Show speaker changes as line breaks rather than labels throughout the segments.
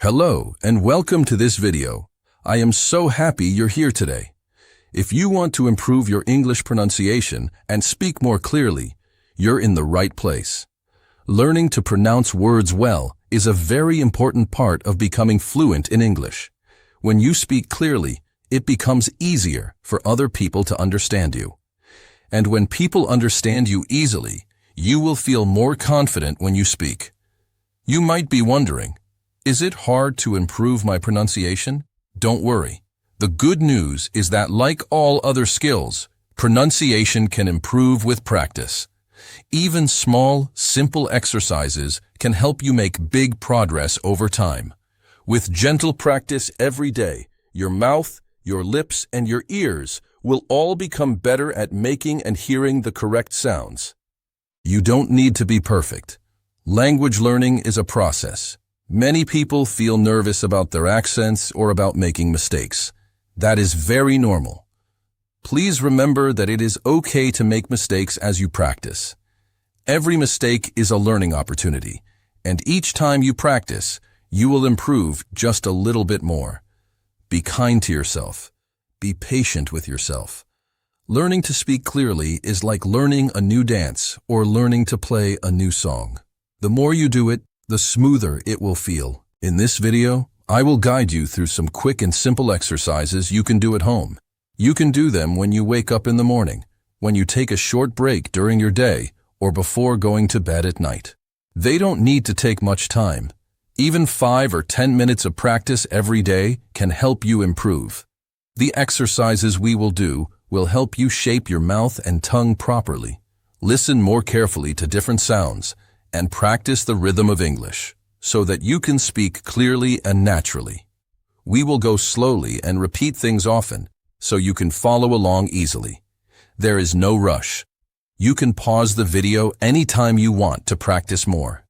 Hello and welcome to this video. I am so happy you're here today. If you want to improve your English pronunciation and speak more clearly, you're in the right place. Learning to pronounce words well is a very important part of becoming fluent in English. When you speak clearly, it becomes easier for other people to understand you. And when people understand you easily, you will feel more confident when you speak. You might be wondering, is it hard to improve my pronunciation? Don't worry. The good news is that like all other skills, pronunciation can improve with practice. Even small, simple exercises can help you make big progress over time. With gentle practice every day, your mouth, your lips, and your ears will all become better at making and hearing the correct sounds. You don't need to be perfect. Language learning is a process. Many people feel nervous about their accents or about making mistakes. That is very normal. Please remember that it is okay to make mistakes as you practice. Every mistake is a learning opportunity, and each time you practice, you will improve just a little bit more. Be kind to yourself. Be patient with yourself. Learning to speak clearly is like learning a new dance or learning to play a new song. The more you do it, the smoother it will feel. In this video, I will guide you through some quick and simple exercises you can do at home. You can do them when you wake up in the morning, when you take a short break during your day, or before going to bed at night. They don't need to take much time. Even 5 or 10 minutes of practice every day can help you improve. The exercises we will do will help you shape your mouth and tongue properly. Listen more carefully to different sounds and practice the rhythm of English so that you can speak clearly and naturally. We will go slowly and repeat things often so you can follow along easily. There is no rush. You can pause the video anytime you want to practice more.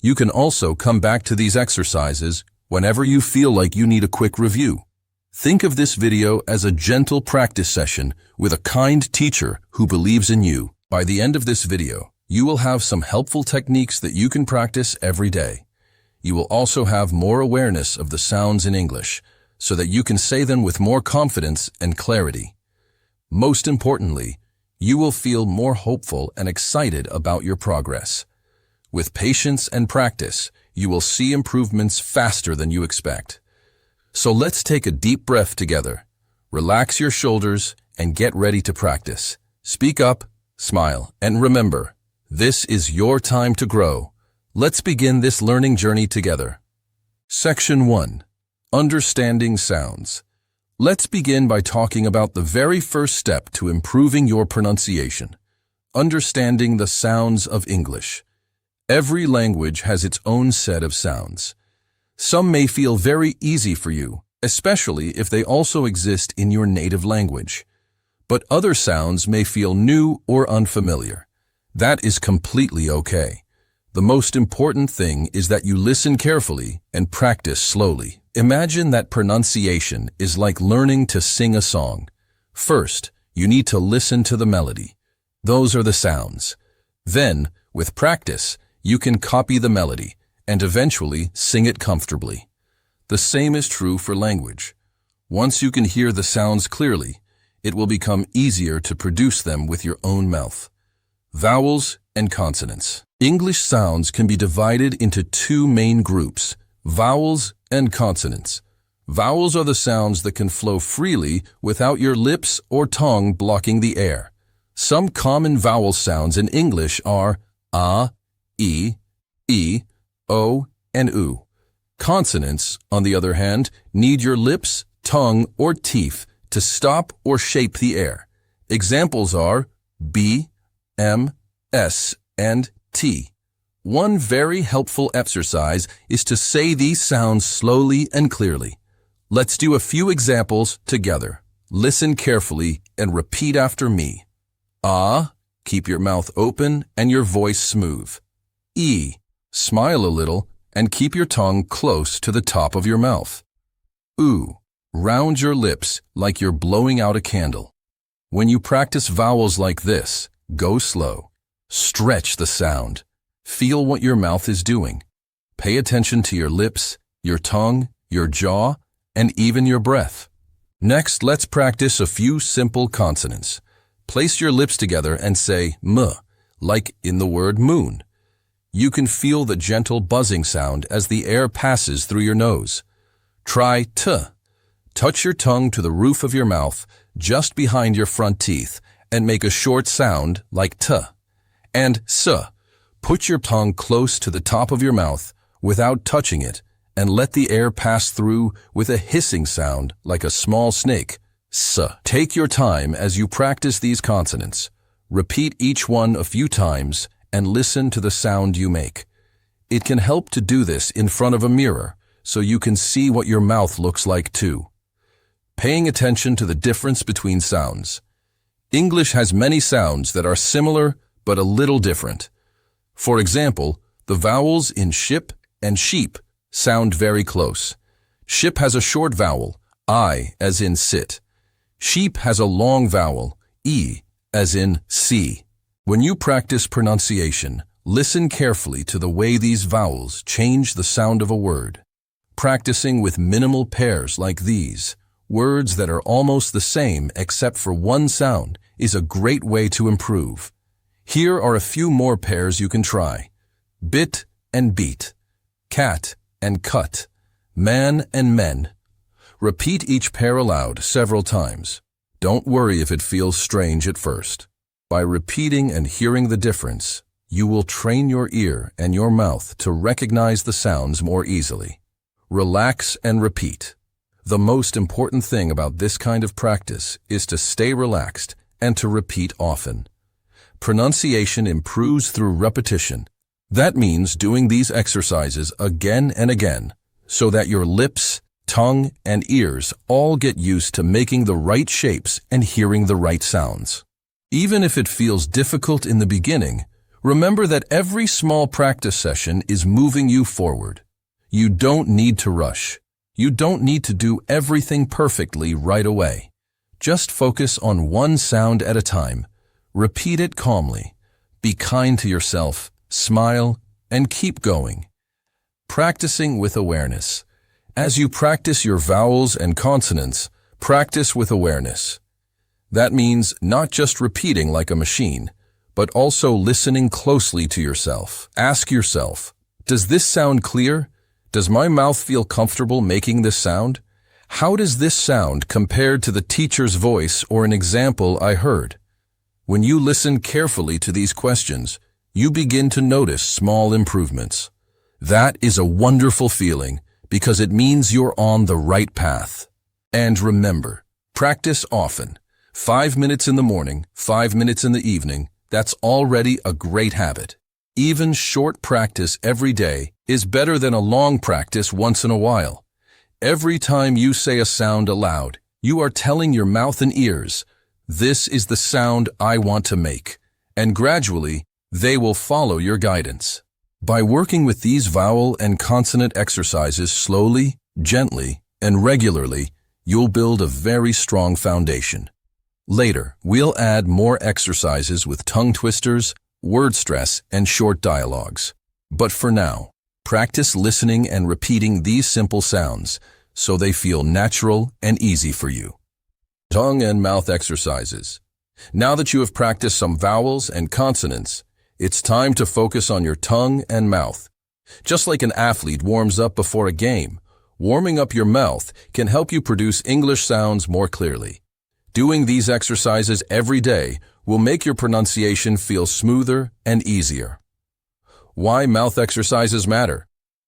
You can also come back to these exercises whenever you feel like you need a quick review. Think of this video as a gentle practice session with a kind teacher who believes in you. By the end of this video, you will have some helpful techniques that you can practice every day. You will also have more awareness of the sounds in English so that you can say them with more confidence and clarity. Most importantly, you will feel more hopeful and excited about your progress. With patience and practice, you will see improvements faster than you expect. So let's take a deep breath together. Relax your shoulders and get ready to practice. Speak up, smile, and remember, this is your time to grow. Let's begin this learning journey together. Section 1. Understanding sounds. Let's begin by talking about the very first step to improving your pronunciation. Understanding the sounds of English. Every language has its own set of sounds. Some may feel very easy for you, especially if they also exist in your native language. But other sounds may feel new or unfamiliar. That is completely okay. The most important thing is that you listen carefully and practice slowly. Imagine that pronunciation is like learning to sing a song. First, you need to listen to the melody. Those are the sounds. Then, with practice, you can copy the melody and eventually sing it comfortably. The same is true for language. Once you can hear the sounds clearly, it will become easier to produce them with your own mouth. Vowels and consonants. English sounds can be divided into two main groups, vowels and consonants. Vowels are the sounds that can flow freely without your lips or tongue blocking the air. Some common vowel sounds in English are a, e, o, and u. Consonants, on the other hand, need your lips, tongue, or teeth to stop or shape the air. Examples are b, m, s, and t. One very helpful exercise is to say these sounds slowly and clearly. Let's do a few examples together. Listen carefully and repeat after me. Ah, keep your mouth open and your voice smooth. E, smile a little and keep your tongue close to the top of your mouth. U, round your lips like you're blowing out a candle. When you practice vowels like this, go slow. Stretch the sound. Feel what your mouth is doing. Pay attention to your lips, your tongue, your jaw, and even your breath. Next, let's practice a few simple consonants. Place your lips together and say m, like in the word moon. You can feel the gentle buzzing sound as the air passes through your nose. Try t. Touch your tongue to the roof of your mouth, just behind your front teeth, and make a short sound like t. And s. Put your tongue close to the top of your mouth without touching it, and let the air pass through with a hissing sound like a small snake. S. Take your time as you practice these consonants. Repeat each one a few times and listen to the sound you make. It can help to do this in front of a mirror so you can see what your mouth looks like too. Paying attention to the difference between sounds. English has many sounds that are similar but a little different. For example, the vowels in ship and sheep sound very close. Ship has a short vowel, I, as in sit. Sheep has a long vowel, E, as in see. When you practice pronunciation, listen carefully to the way these vowels change the sound of a word. Practicing with minimal pairs like these, words that are almost the same except for one sound, is a great way to improve. Here are a few more pairs you can try. Bit and beat, cat and cut, man and men. Repeat each pair aloud several times. Don't worry if it feels strange at first. By repeating and hearing the difference, you will train your ear and your mouth to recognize the sounds more easily. Relax and repeat. The most important thing about this kind of practice is to stay relaxed and to repeat often. Pronunciation improves through repetition. That means doing these exercises again and again, so that your lips, tongue, and ears all get used to making the right shapes and hearing the right sounds. Even if it feels difficult in the beginning, remember that every small practice session is moving you forward. You don't need to rush. You don't need to do everything perfectly right away. Just focus on one sound at a time. Repeat it calmly. Be kind to yourself, smile, and keep going. Practicing with awareness. As you practice your vowels and consonants, practice with awareness. That means not just repeating like a machine, but also listening closely to yourself. Ask yourself, does this sound clear? Does my mouth feel comfortable making this sound? How does this sound compare to the teacher's voice or an example I heard? When you listen carefully to these questions, you begin to notice small improvements. That is a wonderful feeling because it means you're on the right path. And remember, practice often. 5 minutes in the morning, 5 minutes in the evening, that's already a great habit. Even short practice every day is better than a long practice once in a while. Every time you say a sound aloud, you are telling your mouth and ears, this is the sound I want to make, and gradually, they will follow your guidance. By working with these vowel and consonant exercises slowly, gently, and regularly, you'll build a very strong foundation. Later, we'll add more exercises with tongue twisters, word stress, and short dialogues. But for now, practice listening and repeating these simple sounds so they feel natural and easy for you. Tongue and mouth exercises. Now that you have practiced some vowels and consonants, it's time to focus on your tongue and mouth. Just like an athlete warms up before a game, warming up your mouth can help you produce English sounds more clearly. Doing these exercises every day will make your pronunciation feel smoother and easier. Why mouth exercises matter?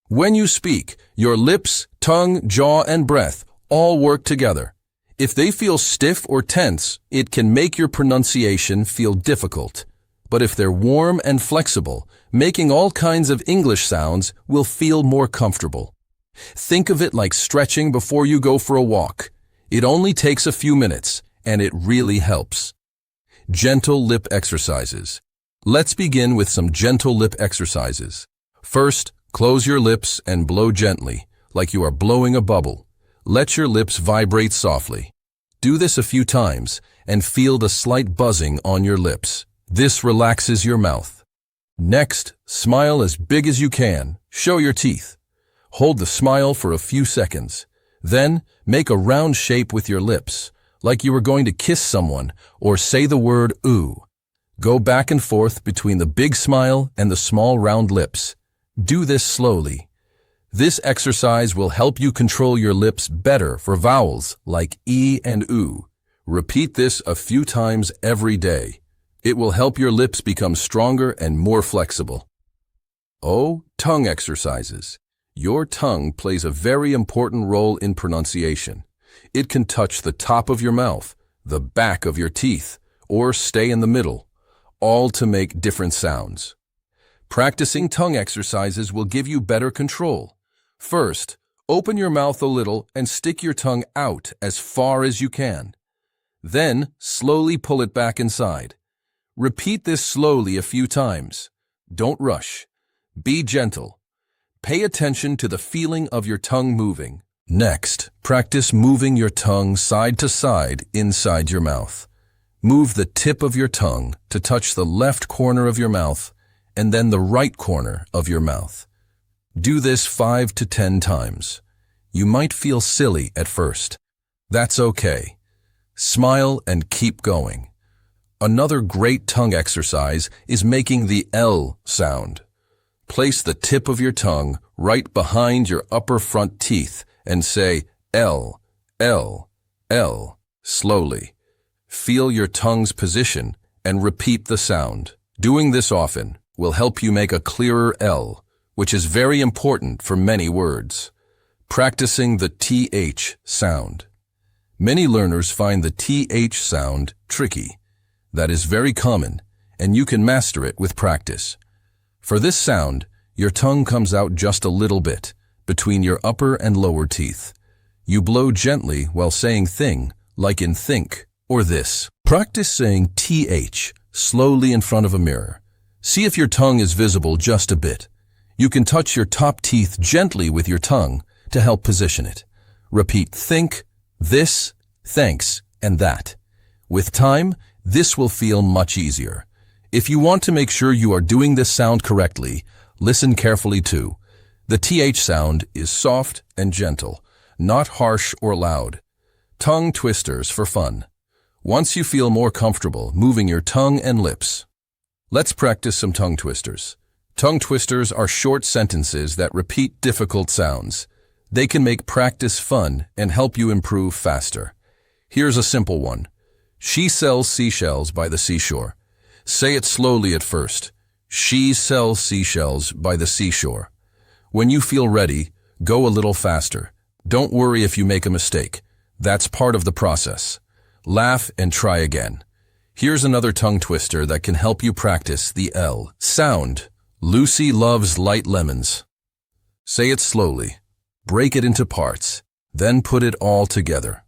When you speak, your lips, tongue, jaw, and breath all work together. If they feel stiff or tense, it can make your pronunciation feel difficult. But if they're warm and flexible, making all kinds of English sounds will feel more comfortable. Think of it like stretching before you go for a walk. It only takes a few minutes, and it really helps. Gentle lip exercises. Let's begin with some gentle lip exercises. First, close your lips and blow gently, like you are blowing a bubble. Let your lips vibrate softly. Do this a few times and feel the slight buzzing on your lips. This relaxes your mouth. Next, smile as big as you can. Show your teeth. Hold the smile for a few seconds. Then, make a round shape with your lips, like you were going to kiss someone or say the word ooh. Go back and forth between the big smile and the small round lips. Do this slowly. This exercise will help you control your lips better for vowels like E and oo. Repeat this a few times every day. It will help your lips become stronger and more flexible. Oh, tongue exercises. Your tongue plays a very important role in pronunciation. It can touch the top of your mouth, the back of your teeth, or stay in the middle, all to make different sounds. Practicing tongue exercises will give you better control. First, open your mouth a little and stick your tongue out as far as you can. Then, slowly pull it back inside. Repeat this slowly a few times. Don't rush. Be gentle. Pay attention to the feeling of your tongue moving. Next, practice moving your tongue side to side inside your mouth. Move the tip of your tongue to touch the left corner of your mouth and then the right corner of your mouth. Do this 5 to 10 times. You might feel silly at first. That's okay. Smile and keep going. Another great tongue exercise is making the L sound. Place the tip of your tongue right behind your upper front teeth and say L, L, L slowly. Feel your tongue's position and repeat the sound. Doing this often will help you make a clearer L, which is very important for many words. Practicing the TH sound. Many learners find the TH sound tricky. That is very common, and you can master it with practice. For this sound, your tongue comes out just a little bit, between your upper and lower teeth. You blow gently while saying thing, like in think, or this. Practice saying TH slowly in front of a mirror. See if your tongue is visible just a bit. You can touch your top teeth gently with your tongue to help position it. Repeat think, this, thanks, and that. With time, this will feel much easier. If you want to make sure you are doing this sound correctly, listen carefully too. The TH sound is soft and gentle, not harsh or loud. Tongue twisters for fun. Once you feel more comfortable moving your tongue and lips, let's practice some tongue twisters. Tongue twisters are short sentences that repeat difficult sounds. They can make practice fun and help you improve faster. Here's a simple one. She sells seashells by the seashore. Say it slowly at first. She sells seashells by the seashore. When you feel ready, go a little faster. Don't worry if you make a mistake. That's part of the process. Laugh and try again. Here's another tongue twister that can help you practice the L sound. Lucy loves light lemons. Say it slowly. Break it into parts, then put it all together.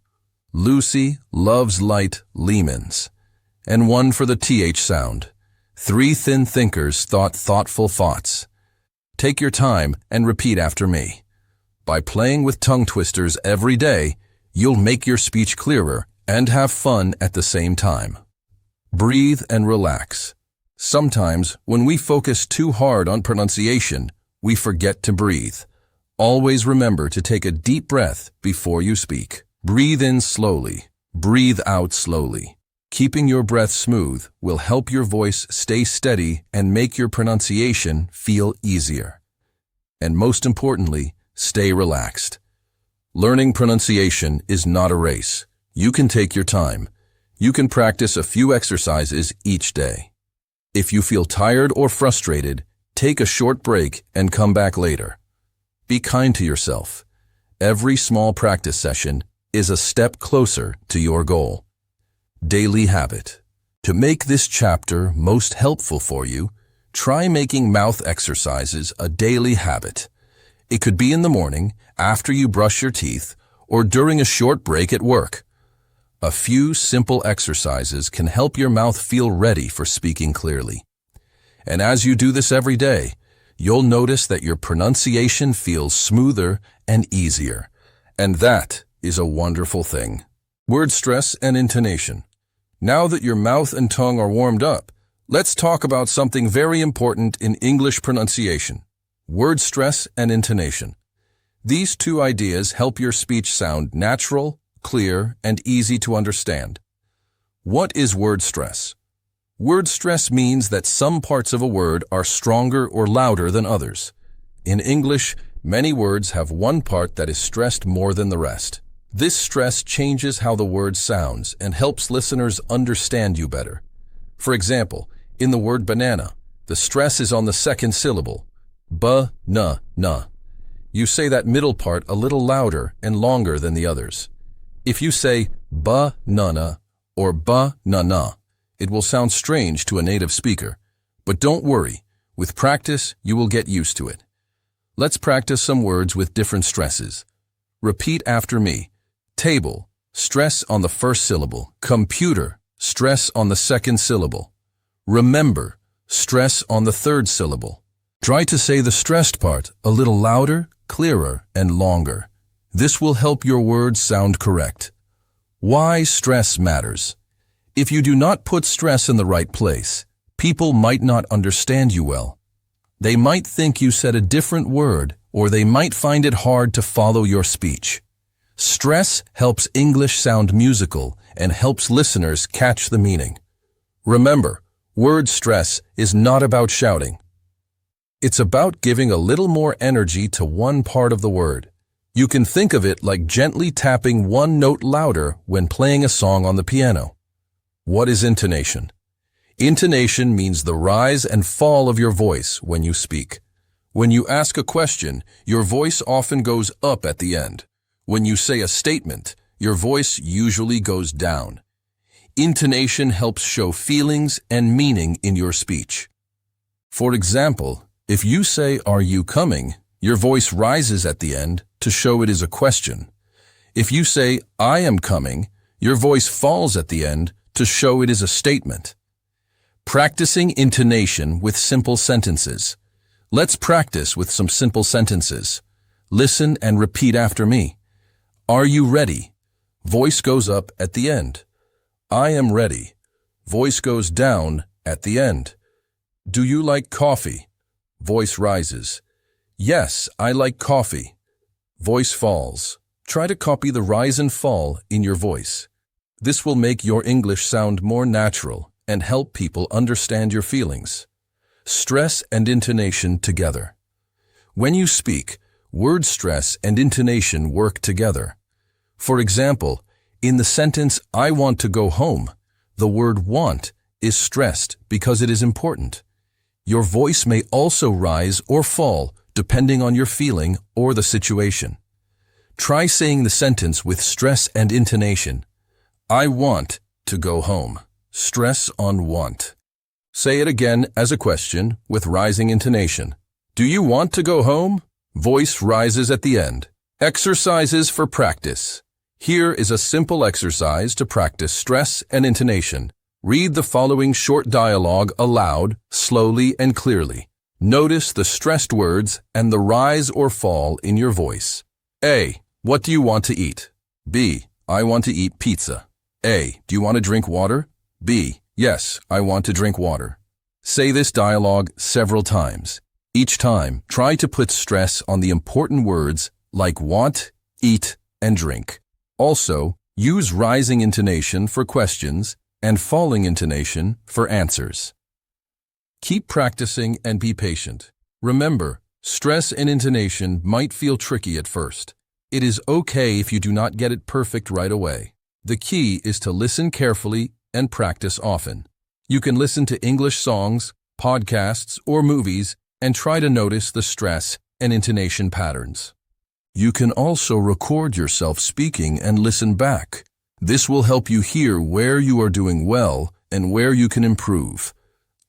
Lucy loves light lemons. And one for the TH sound. 3 thin thinkers thought thoughtful thoughts. Take your time and repeat after me. By playing with tongue twisters every day, you'll make your speech clearer and have fun at the same time. Breathe and relax. Sometimes, when we focus too hard on pronunciation, we forget to breathe. Always remember to take a deep breath before you speak. Breathe in slowly. Breathe out slowly. Keeping your breath smooth will help your voice stay steady and make your pronunciation feel easier. And most importantly, stay relaxed. Learning pronunciation is not a race. You can take your time. You can practice a few exercises each day. If you feel tired or frustrated, take a short break and come back later. Be kind to yourself. Every small practice session is a step closer to your goal. Daily habit. To make this chapter most helpful for you, try making mouth exercises a daily habit. It could be in the morning, after you brush your teeth, or during a short break at work. A few simple exercises can help your mouth feel ready for speaking clearly. And as you do this every day, you'll notice that your pronunciation feels smoother and easier. And that is a wonderful thing. Word stress and intonation. Now that your mouth and tongue are warmed up, let's talk about something very important in English pronunciation. Word stress and intonation. These two ideas help your speech sound natural, clear, and easy to understand. What is word stress? Word stress means that some parts of a word are stronger or louder than others. In English, many words have one part that is stressed more than the rest. This stress changes how the word sounds and helps listeners understand you better. For example, in the word banana, the stress is on the second syllable, ba-na-na. You say that middle part a little louder and longer than the others. If you say ba-na-na or ba-na-na, it will sound strange to a native speaker. But don't worry, with practice, you will get used to it. Let's practice some words with different stresses. Repeat after me. Table, stress on the first syllable. Computer, stress on the second syllable. Remember, stress on the third syllable. Try to say the stressed part a little louder, clearer, and longer. This will help your words sound correct. Why stress matters. If you do not put stress in the right place, people might not understand you well. They might think you said a different word, or they might find it hard to follow your speech. Stress helps English sound musical and helps listeners catch the meaning. Remember, word stress is not about shouting. It's about giving a little more energy to one part of the word. You can think of it like gently tapping one note louder when playing a song on the piano. What is intonation? Intonation means the rise and fall of your voice when you speak. When you ask a question, your voice often goes up at the end. When you say a statement, your voice usually goes down. Intonation helps show feelings and meaning in your speech. For example, if you say, "Are you coming?" your voice rises at the end to show it is a question. If you say, "I am coming," your voice falls at the end to show it is a statement. Practicing intonation with simple sentences. Let's practice with some simple sentences. Listen and repeat after me. Are you ready? Voice goes up at the end. I am ready. Voice goes down at the end. Do you like coffee? Voice rises. Yes, I like coffee. Voice falls. Try to copy the rise and fall in your voice. This will make your English sound more natural and help people understand your feelings. Stress and intonation together. When you speak, word stress and intonation work together. For example, in the sentence, "I want to go home," the word "want" is stressed because it is important. Your voice may also rise or fall depending on your feeling or the situation. Try saying the sentence with stress and intonation. I want to go home. Stress on want. Say it again as a question with rising intonation. Do you want to go home? Voice rises at the end. Exercises for practice. Here is a simple exercise to practice stress and intonation. Read the following short dialogue aloud, slowly and clearly. Notice the stressed words and the rise or fall in your voice. A. What do you want to eat? B. I want to eat pizza. A. Do you want to drink water? B. Yes, I want to drink water. Say this dialogue several times. Each time, try to put stress on the important words like want, eat, and drink. Also, use rising intonation for questions and falling intonation for answers. Keep practicing and be patient. Remember, stress and intonation might feel tricky at first. It is okay if you do not get it perfect right away. The key is to listen carefully and practice often. You can listen to English songs, podcasts, or movies and try to notice the stress and intonation patterns. You can also record yourself speaking and listen back. This will help you hear where you are doing well and where you can improve.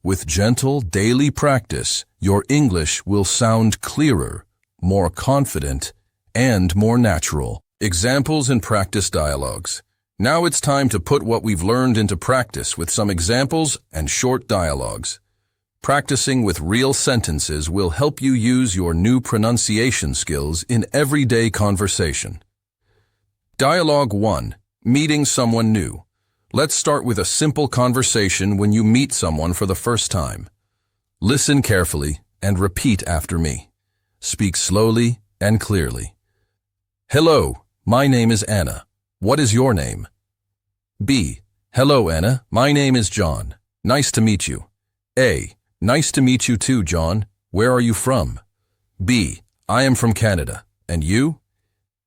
With gentle daily practice, your English will sound clearer, more confident, and more natural. Examples and practice dialogues. Now it's time to put what we've learned into practice with some examples and short dialogues. Practicing with real sentences will help you use your new pronunciation skills in everyday conversation. Dialogue 1. Meeting someone new. Let's start with a simple conversation when you meet someone for the first time. Listen carefully and repeat after me. Speak slowly and clearly. Hello, my name is Anna. What is your name? B. Hello, Anna. My name is John. Nice to meet you. A. Nice to meet you too, John. Where are you from? B. I am from Canada. And you?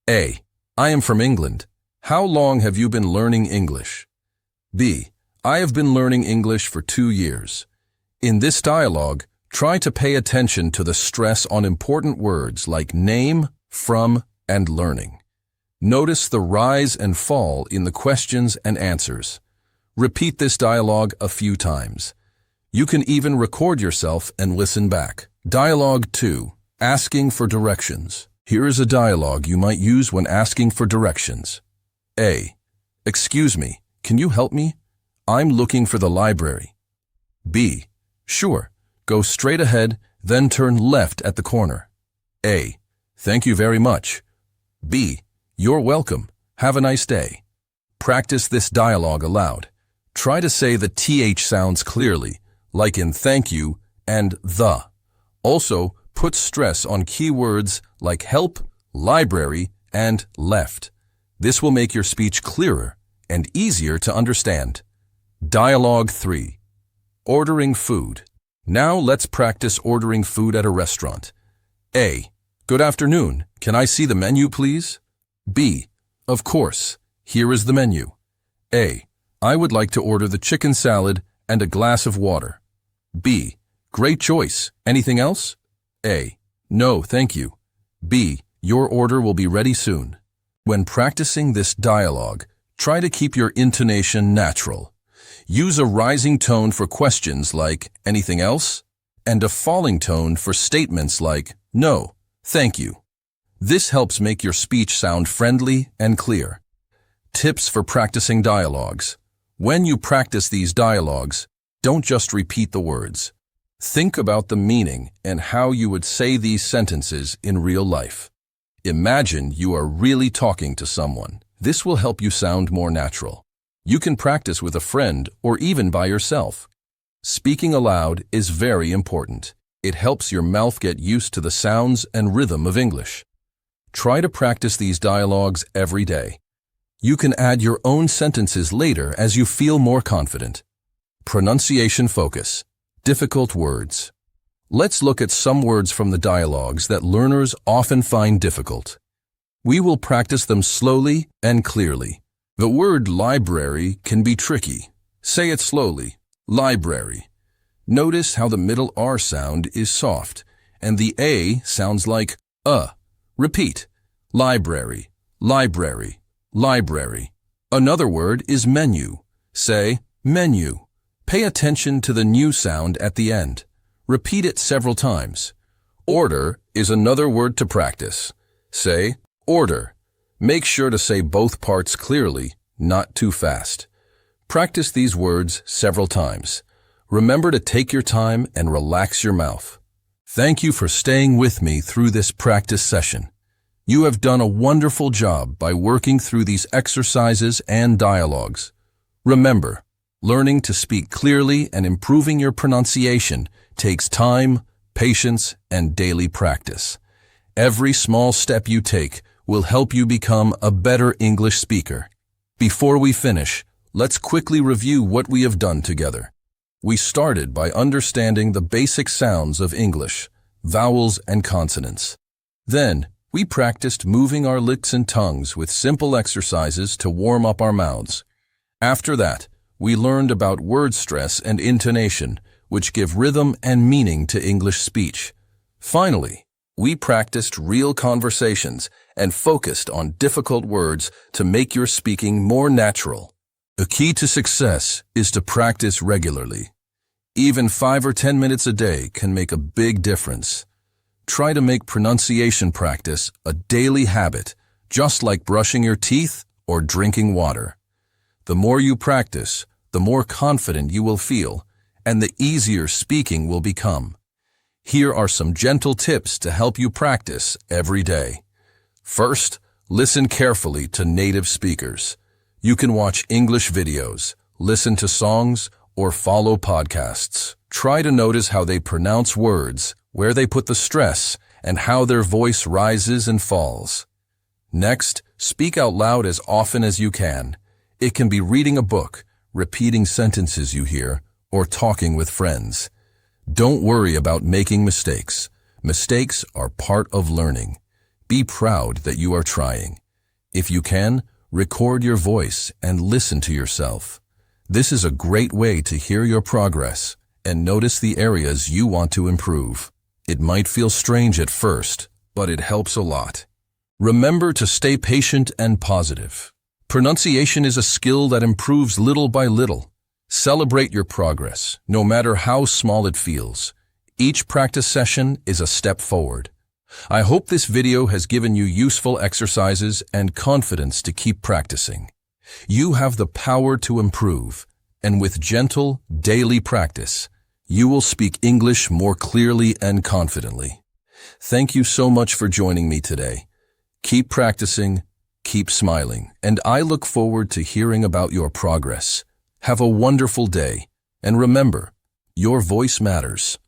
A. I am from England. How long have you been learning English? B. I have been learning English for 2 years. In this dialogue, try to pay attention to the stress on important words like name, from, and learning. Notice the rise and fall in the questions and answers. Repeat this dialogue a few times. You can even record yourself and listen back. Dialogue 2. Asking for directions. Here is a dialogue you might use when asking for directions. A. Excuse me, can you help me? I'm looking for the library. B. Sure, go straight ahead, then turn left at the corner. A. Thank you very much. B. You're welcome. Have a nice day. Practice this dialogue aloud. Try to say the TH sounds clearly, like in thank you and the. Also, put stress on keywords like help, library, and left. This will make your speech clearer and easier to understand. Dialogue 3. Ordering food. Now let's practice ordering food at a restaurant. A. Good afternoon. Can I see the menu, please? B. Of course. Here is the menu. A. I would like to order the chicken salad and a glass of water. B. Great choice. Anything else? A. No, thank you. B. Your order will be ready soon. When practicing this dialogue, try to keep your intonation natural. Use a rising tone for questions like anything else and a falling tone for statements like no, thank you. This helps make your speech sound friendly and clear. Tips for practicing dialogues. When you practice these dialogues, don't just repeat the words. Think about the meaning and how you would say these sentences in real life. Imagine you are really talking to someone. This will help you sound more natural. You can practice with a friend or even by yourself. Speaking aloud is very important. It helps your mouth get used to the sounds and rhythm of English. Try to practice these dialogues every day. You can add your own sentences later as you feel more confident. Pronunciation focus. Difficult words. Let's look at some words from the dialogues that learners often find difficult. We will practice them slowly and clearly. The word library can be tricky. Say it slowly. Library. Notice how the middle R sound is soft, and the A sounds like Repeat. Library, library, library. Another word is menu. Say menu. Pay attention to the new sound at the end. Repeat it several times. Order is another word to practice. Say order. Make sure to say both parts clearly, not too fast. Practice these words several times. Remember to take your time and relax your mouth. Thank you for staying with me through this practice session. You have done a wonderful job by working through these exercises and dialogues. Remember, learning to speak clearly and improving your pronunciation takes time, patience, and daily practice. Every small step you take will help you become a better English speaker. Before we finish, let's quickly review what we have done together. We started by understanding the basic sounds of English, vowels and consonants. Then, we practiced moving our lips and tongues with simple exercises to warm up our mouths. After that, we learned about word stress and intonation, which give rhythm and meaning to English speech. Finally, we practiced real conversations and focused on difficult words to make your speaking more natural. The key to success is to practice regularly. Even 5 or 10 minutes a day can make a big difference. Try to make pronunciation practice a daily habit, just like brushing your teeth or drinking water. The more you practice, the more confident you will feel, and the easier speaking will become. Here are some gentle tips to help you practice every day. First, listen carefully to native speakers. You can watch English videos, listen to songs, or follow podcasts. Try to notice how they pronounce words, where they put the stress, and how their voice rises and falls. Next, speak out loud as often as you can. It can be reading a book, repeating sentences you hear, or talking with friends. Don't worry about making mistakes. Mistakes are part of learning. Be proud that you are trying. If you can, record your voice and listen to yourself. This is a great way to hear your progress and notice the areas you want to improve. It might feel strange at first, but it helps a lot. Remember to stay patient and positive. Pronunciation is a skill that improves little by little. Celebrate your progress, no matter how small it feels. Each practice session is a step forward. I hope this video has given you useful exercises and confidence to keep practicing. You have the power to improve, and with gentle, daily practice, you will speak English more clearly and confidently. Thank you so much for joining me today. Keep practicing, keep smiling, and I look forward to hearing about your progress. Have a wonderful day, and remember, your voice matters.